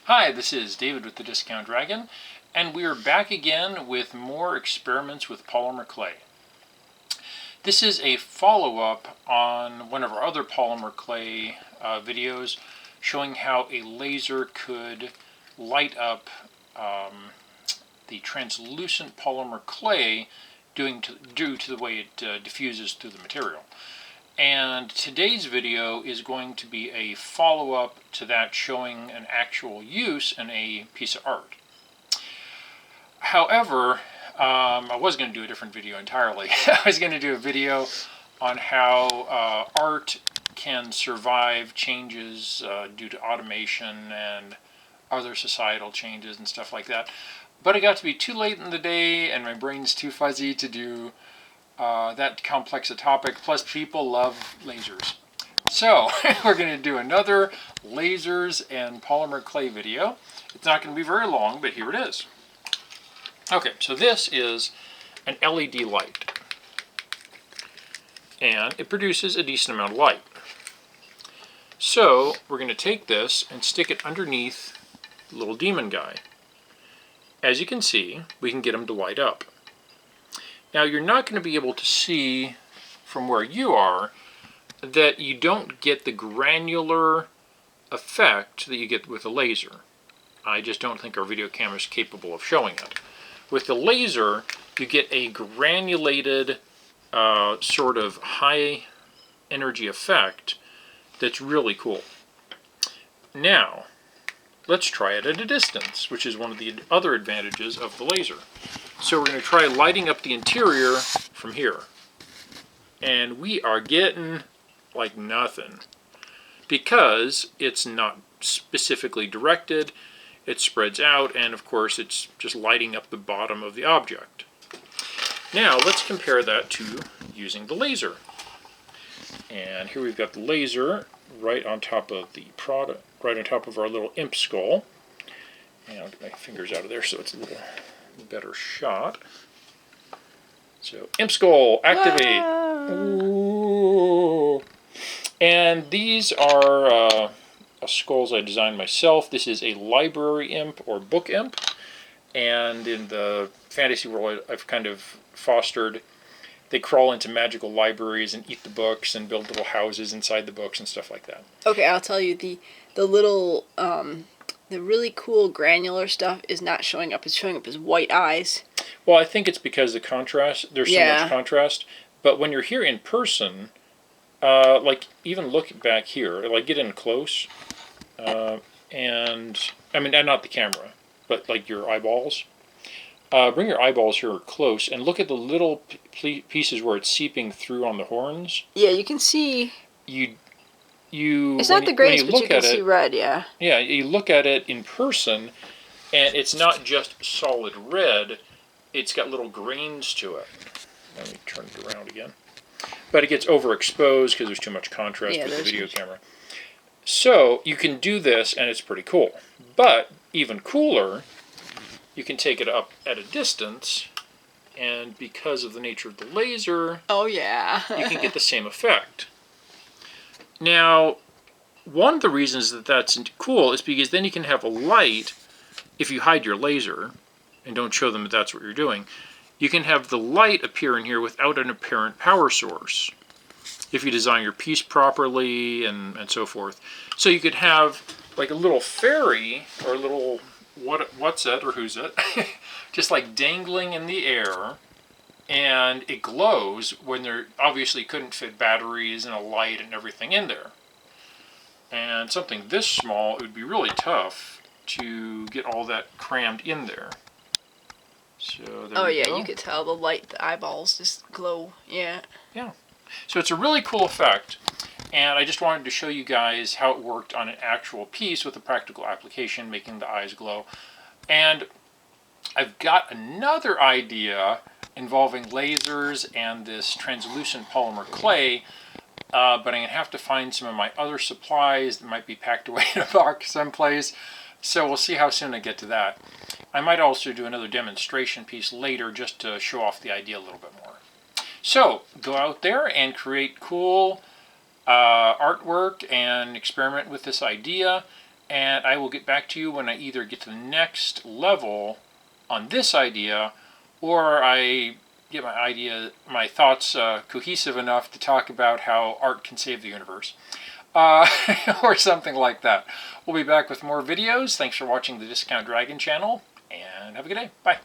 Hi, this is David with the Discount Dragon, and we are back again with more experiments with polymer clay. This is a follow-up on one of our other polymer clay videos showing how a laser could light up the translucent polymer clay due to the way it diffuses through the material. And today's video is going to be a follow-up to that, showing an actual use in a piece of art. However, I was going to do a different video entirely. I was going to do a video on how art can survive changes due to automation and other societal changes and stuff like that. But it got to be too late in the day and my brain's too fuzzy to do that complex a topic, plus people love lasers. So we're going to do another lasers and polymer clay video. It's not going to be very long, but here it is. Okay, so this is an LED light, and it produces a decent amount of light. So we're going to take this and stick it underneath the little demon guy. As you can see, we can get him to light up. Now, you're not going to be able to see from where you are that you don't get the granular effect that you get with a laser. I just don't think our video camera is capable of showing it. With the laser, you get a granulated sort of high energy effect that's really cool. Now, let's try it at a distance, which is one of the other advantages of the laser. So we're going to try lighting up the interior from here. And we are getting like nothing, because it's not specifically directed. It spreads out, and of course it's just lighting up the bottom of the object. Now let's compare that to using the laser. And here we've got the laser right on top of the product, right on top of our little imp skull. And I'll get my fingers out of there so it's a little better shot. So, imp skull, activate. Ooh. And these are skulls I designed myself. This is a library imp or book imp. And in the fantasy world I've kind of fostered, they crawl into magical libraries and eat the books and build little houses inside the books and stuff like that. Okay, I'll tell you, the little the really cool granular stuff is not showing up. It's showing up as white eyes. Well, I think it's because the contrast. There's so much contrast. But when you're here in person, like even look back here, like get in close, and I mean, and not the camera, but like your eyeballs. Bring your eyeballs here close and look at the little pieces where it's seeping through on the horns. Yeah, you can see. It's not the greatest, but you can see red, yeah. Yeah, you look at it in person, and it's not just solid red, it's got little grains to it. Let me turn it around again. But it gets overexposed because there's too much contrast with the video camera. So you can do this, and it's pretty cool. But even cooler, you can take it up at a distance, and because of the nature of the laser, oh yeah, you can get the same effect. Now, one of the reasons that that's cool is because then you can have a light, if you hide your laser and don't show them that that's what you're doing, you can have the light appear in here without an apparent power source, if you design your piece properly and so forth. So you could have like a little fairy or a little what's it or who's it, just like dangling in the air, and it glows when there obviously couldn't fit batteries and a light and everything in there. And something this small, it would be really tough to get all that crammed in there. So there we go. You could tell the light, the eyeballs just glow. Yeah. Yeah. So it's a really cool effect, and I just wanted to show you guys how it worked on an actual piece with a practical application, making the eyes glow. And I've got another idea involving lasers and this translucent polymer clay, but I'm going to have to find some of my other supplies that might be packed away in a box someplace, so we'll see how soon I get to that. I might also do another demonstration piece later just to show off the idea a little bit more. So, go out there and create cool artwork and experiment with this idea, and I will get back to you when I either get to the next level on this idea, or I get my thoughts cohesive enough to talk about how art can save the universe. Or something like that. We'll be back with more videos. Thanks for watching the Discount Dragon channel, and have a good day. Bye.